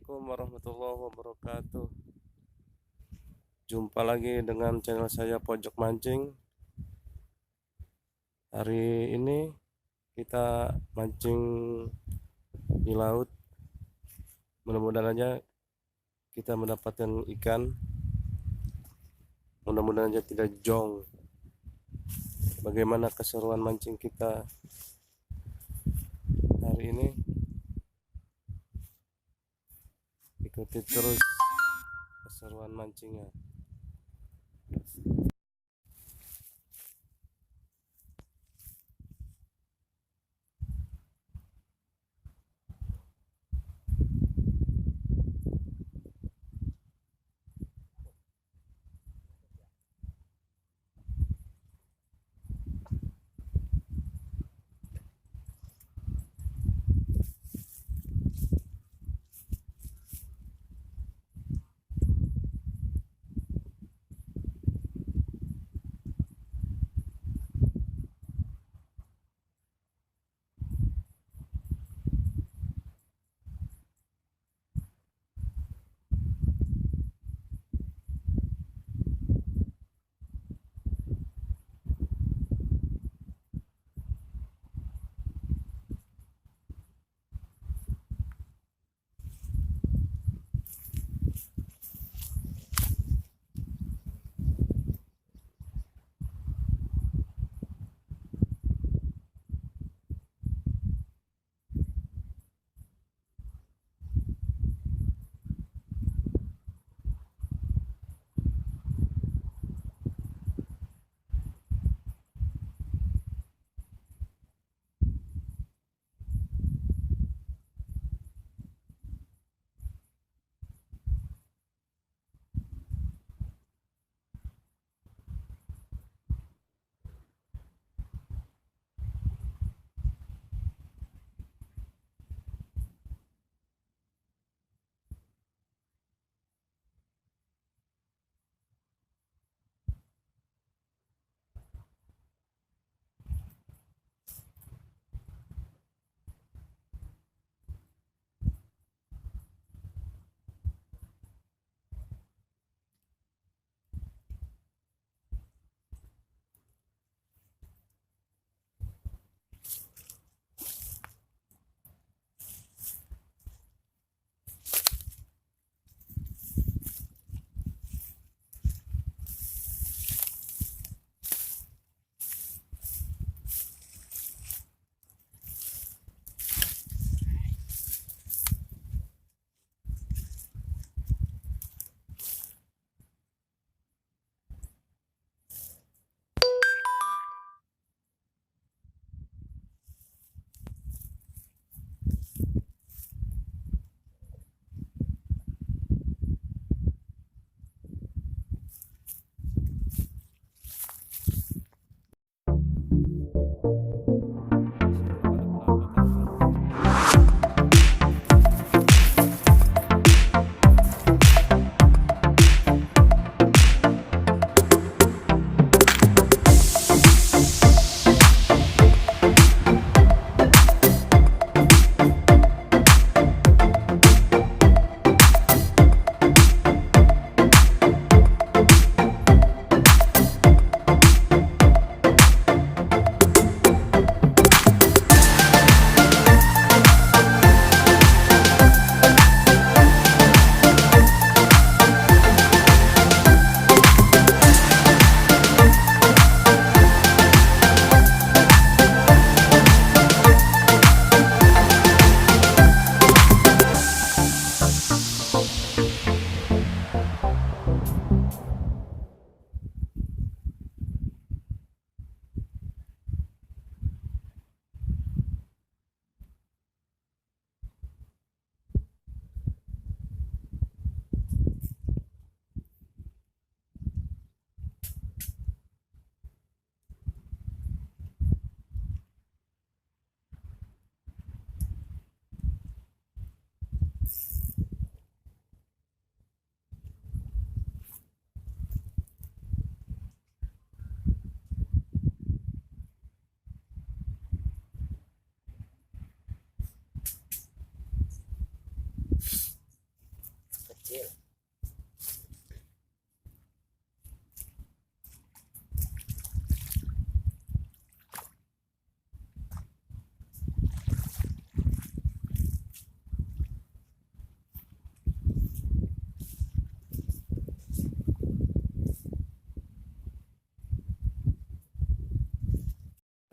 Assalamualaikum warahmatullahi wabarakatuh. Jumpa lagi dengan channel saya Pojok Mancing. Hari ini kita mancing di laut. Mudah-mudahan aja kita mendapatkan ikan. Mudah-mudahan aja tidak jong. Bagaimana keseruan mancing kita hari ini? Ikuti terus keseruan mancingnya.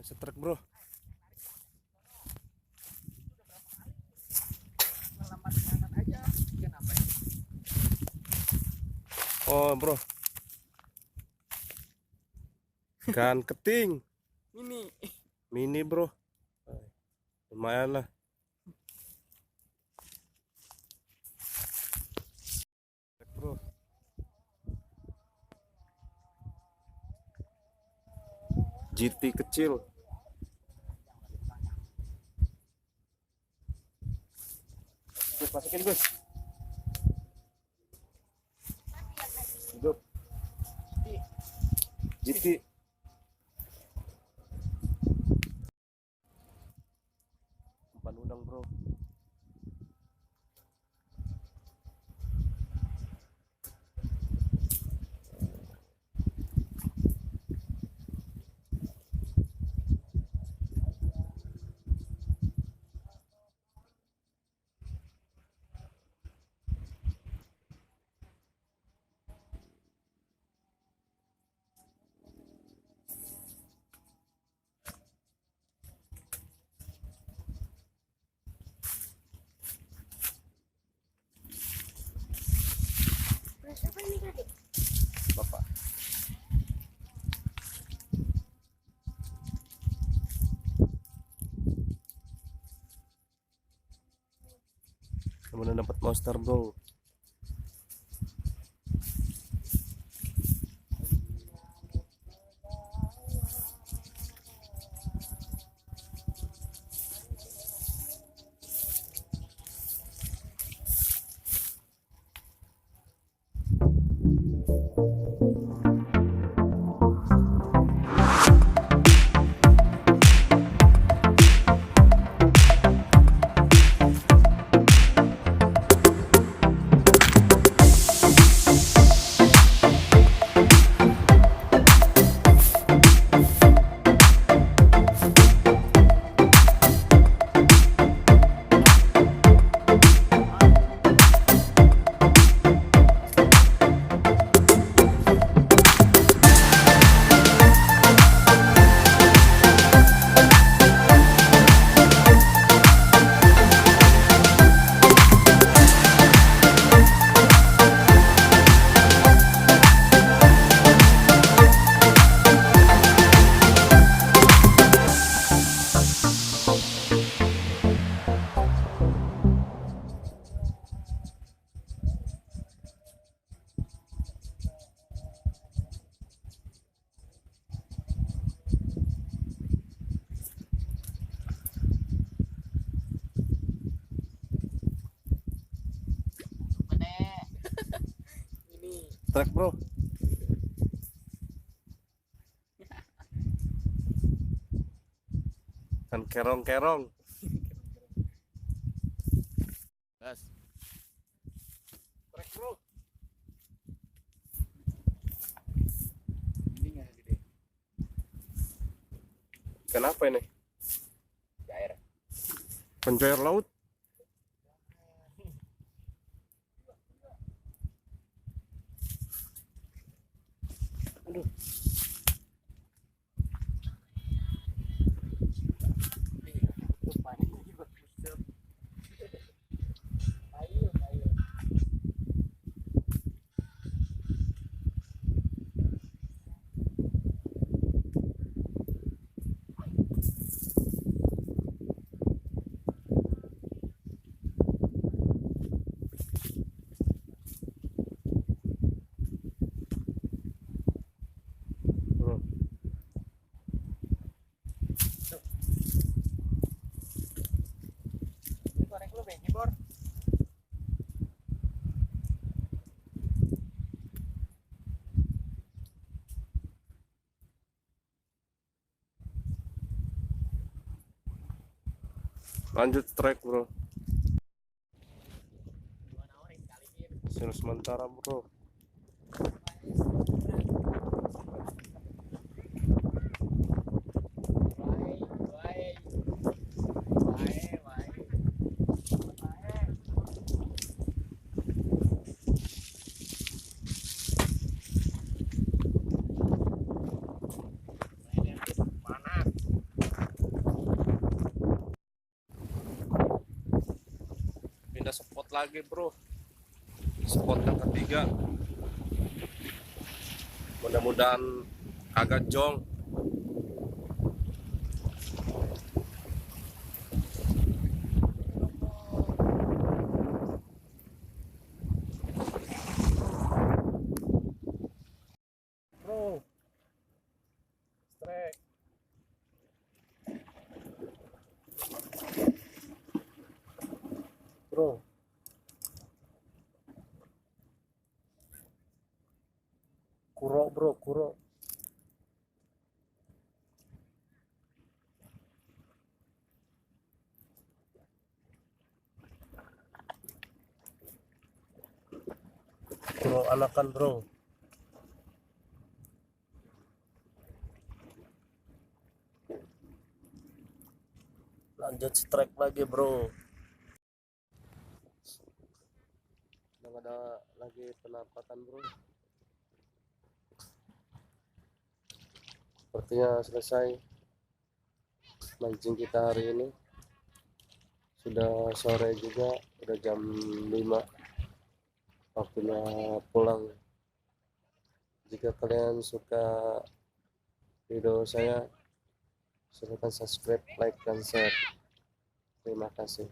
Setrek bro. Oh bro, ikan keting mini bro, lumayan lah. Bro, GT kecil. Gus, masukin Gus. Hidup. GT. Umpan udang bro. Siapa ini tadi? Bapak. Kemudian dapat monster bro. Trek bro. Kan kerong-kerong. Gas. Trek bro. Ini nggak gede. Kenapa ini? Cair. Pencair laut. Aduh. Bro. Ini korek lu bengi bor. Lanjut trek bro. Hasil sementara bro. lagi bro, spot yang ketiga. Mudah-mudahan agak jong. Bro, strike bro. Kuro bro, kuro. Kuro anakan bro. Lanjut strike lagi bro. Udah ada lagi penampakan bro. Sepertinya selesai mancing kita hari ini. Sudah sore juga, udah jam 5, waktunya pulang. Jika kalian suka video saya, silahkan subscribe, like, dan share. Terima kasih.